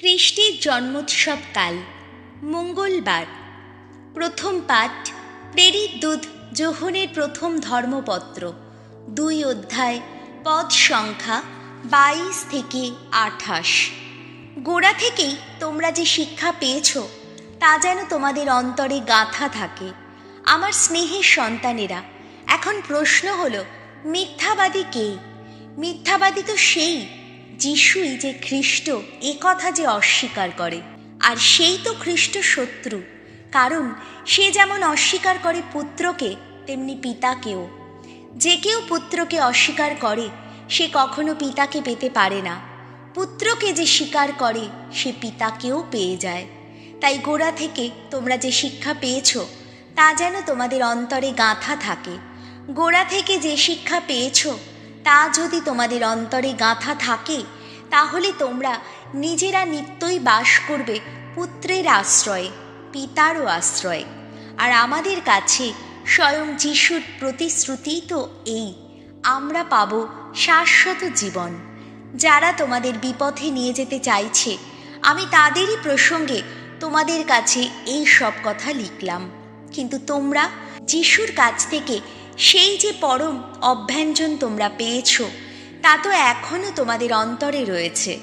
খ্রিস্টের জন্মোৎসব কাল মঙ্গলবার। প্রথম পাঠ প্রেরিত দূত যোহনের প্রথম ধর্মপত্র 2 অধ্যায়, পদ সংখ্যা 22 থেকে 28। গোড়া থেকেই তোমরা যে শিক্ষা পেয়েছ তা যেন তোমাদের অন্তরে গাঁথা থাকে। আমার স্নেহের সন্তানেরা, এখন প্রশ্ন হলো, মিথ্যাবাদী কে? মিথ্যাবাদী তো সেই যিশুই যে খ্রিস্ট, এ কথা যে অস্বীকার করে। আর সেই তো খ্রিস্ট শত্রু, কারণ সে যেমন অস্বীকার করে পুত্রকে, তেমনি পিতাকেও। যে কেউ পুত্রকে অস্বীকার করে সে কখনো পিতাকে পেতে পারে না। পুত্রকে যে স্বীকার করে সে পিতাকেও পেয়ে যায়। তাই গোড়া থেকে তোমরা যে শিক্ষা পেয়েছ তা যেন তোমাদের অন্তরে গাঁথা থাকে। গোড়া থেকে যে শিক্ষা পেয়েছ তা যদি তোমাদের অন্তরে গাঁথা থাকে, তাহলে তোমরা নিজেরা নিত্যই বাস করবে পুত্রের আশ্রয়ে, পিতারও আশ্রয়ে। আর আমাদের কাছে স্বয়ং যিশুর প্রতিশ্রুতি তো এই, আমরা পাব শাশ্বত জীবন। যারা তোমাদের বিপথে নিয়ে যেতে চাইছে, আমি তাদেরই প্রসঙ্গে তোমাদের কাছে এই সব কথা লিখলাম। কিন্তু তোমরা যিশুর কাছ থেকে সেই যে পরম অভ্যঞ্জন তোমরা পেয়েছ তা তো এখনও তোমাদের অন্তরে রয়েছে।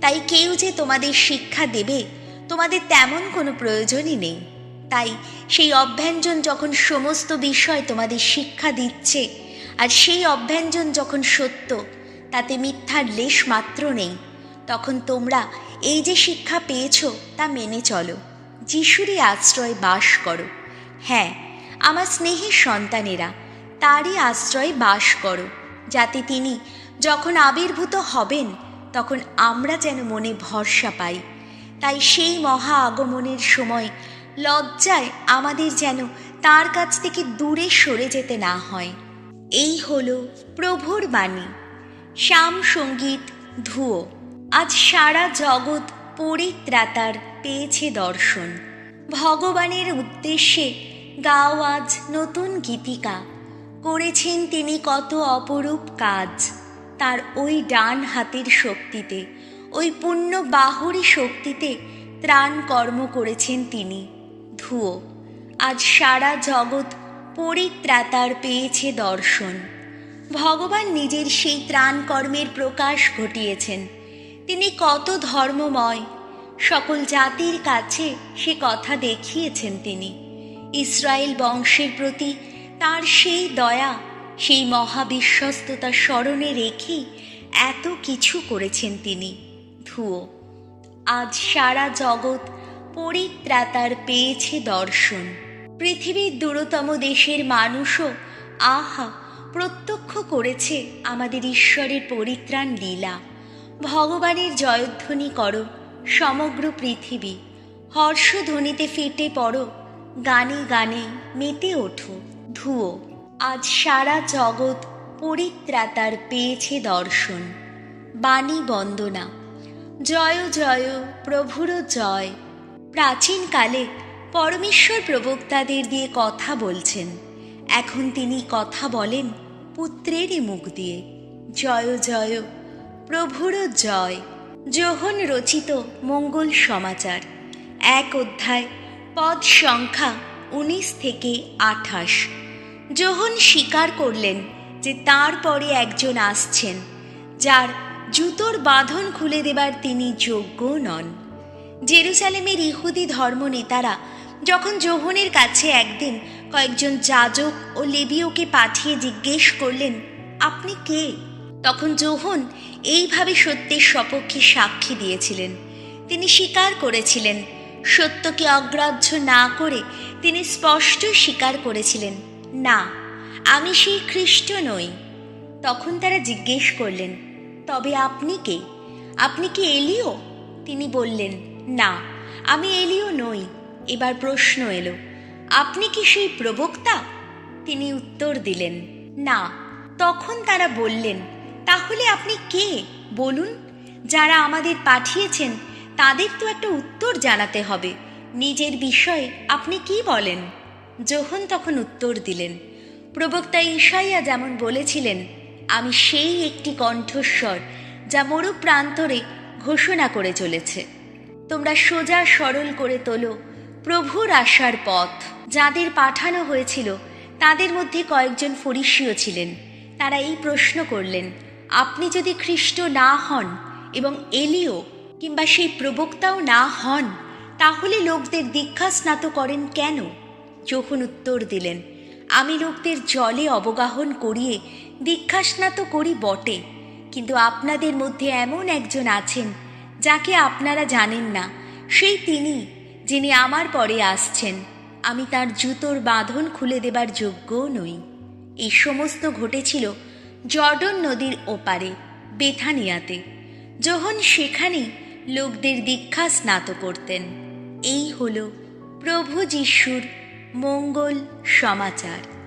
তাই কেউ যে তোমাদের শিক্ষা দেবে তোমাদের তেমন কোনো প্রয়োজনই নেই। তাই সেই অভ্যঞ্জন যখন সমস্ত বিষয় তোমাদের শিক্ষা দিচ্ছে, আর সেই অভ্যঞ্জন যখন সত্য, তাতে মিথ্যার লেশ মাত্র নেই, তখন তোমরা এই যে শিক্ষা পেয়েছ তা মেনে চলো, যিশুরই আশ্রয়ে বাস করো। হ্যাঁ, আমার স্নেহের সন্তানেরা, তারই আশ্রয়ে বাস করো, যাতে তিনি যখন আবির্ভূত হবেন তখন আমরা যেন মনে ভরসা পাই। তাই সেই মহা আগমনের সময় লজ্জায় আমাদের যেন তার কাছ থেকে দূরে সরে যেতে না হয়। এই হলো প্রভুর বাণী। শ্যাম সঙ্গীত ধুয়ো। আজ সারা জগৎ পরিত্রাতার পেয়েছে দর্শন। ভগবানের উদ্দেশ্যে গাও আজ নতুন গীতিকা। করেছেন তিনি কত অপরূপ কাজ। তার ওই ডান হাতের শক্তিতে, ওই পুণ্য বাহুরি শক্তিতে ত্রাণ কর্ম করেছেন তিনি। ধুয়ো। আজ সারা জগৎ পরিত্রাতার পেয়েছে দর্শন। ভগবান নিজের সেই ত্রাণ কর্মের প্রকাশ ঘটিয়েছেন। তিনি কত ধর্মময়, সকল জাতির কাছে সে কথা দেখিয়েছেন তিনি। ইসরায়েল বংশের প্রতি তার সেই দয়া, সেই মহাবিশ্বস্ততা স্মরণে রেখেই এত কিছু করেছেন তিনি। ধুয়ো। আজ সারা জগৎ পরিত্রাতার পেয়েছে দর্শন। পৃথিবীর দূরতম দেশের মানুষও আহা প্রত্যক্ষ করেছে আমাদের ঈশ্বরের পরিত্রাণ লীলা। ভগবানের জয়ধ্বনি করো সমগ্র পৃথিবী, হর্ষধ্বনিতে ফেটে পড়ো, গানে গানে মেতে ওঠো। ধুয়ো। আজ সারা জগৎ পরিত্রাতার পেয়েছে দর্শন। বাণী বন্দনা। জয় জয় প্রভুর জয়। প্রাচীনকালে পরমেশ্বর প্রবক্তাদের দিয়ে কথা বলছেন, এখন তিনি কথা বলেন পুত্রেরই মুখ দিয়ে। জয় জয় প্রভুর জয়। যোহন রচিত মঙ্গল সমাচার 1 অধ্যায়, পদ সংখ্যা 19 থেকে 28। যোহন স্বীকার করলেন যে তার পরে একজন আসছেন, যার জুতোর বাঁধন খুলে দেবার তিনি যোগ্য নন। জেরুজালেমের ইহুদি ধর্মনেতারা যখন যোহনের কাছে একদিন কয়েকজন যাজক ও লেবীয়কে পাঠিয়ে জিজ্ঞেস করলেন, আপনি কে? তখন যোহন এইভাবে সত্যের সপক্ষে সাক্ষী দিয়েছিলেন। তিনি স্বীকার করেছিলেন, সত্যকে অগ্রাহ্য না করে তিনি স্পষ্ট স্বীকার করেছিলেন, না, আমি সেই খ্রিস্ট নই। তখন তারা জিজ্ঞেস করলেন, তবে আপনি কে? আপনি কি এলিও? তিনি বললেন, না, আমি এলিও নই। এবার প্রশ্ন এলো, আপনি কি সেই প্রবক্তা? তিনি উত্তর দিলেন, না। তখন তারা বললেন, তাহলে আপনি কে বলুন? যারা আমাদের পাঠিয়েছেন তাদের তো একটা উত্তর জানাতে হবে। নিজের বিষয়ে আপনি কি বলেন? যোহন তখন উত্তর দিলেন, প্রবক্তা ঈশাইয়া যেমন বলেছিলেন, আমি সেই একটি কণ্ঠস্বর যা মরু প্রান্তরে ঘোষণা করে চলেছে, তোমরা সোজা সরল করে তোলো প্রভুর আসার পথ। যাদের পাঠানো হয়েছিল তাদের মধ্যে কয়েকজন ফরিসীয় ছিলেন। তারা এই প্রশ্ন করলেন, আপনি যদি খ্রিস্ট না হন এবং এলিও কিংবা সেই প্রবক্তাও না হন, তাহলে লোকদের দীক্ষা স্নাত করেন কেন? যোহন উত্তর দিলেন, আমি লোকদের জলে অবগাহন করিয়ে দীক্ষা স্নাত করি বটে, কিন্তু আপনাদের মধ্যে এমন একজন আছেন যাকে আপনারা জানেন না, সেই তিনি যিনি আমার পরে আসছেন। আমি তার জুতোর বাঁধন খুলে দেবার যোগ্যও নই। এই সমস্ত ঘটেছিল জর্ডন নদীর ওপারে বেথানিয়াতে। যোহন সেখানেই লোকদের দীক্ষা স্নাত করতেন। এই হল প্রভু যিশুর মঙ্গল সমাচার।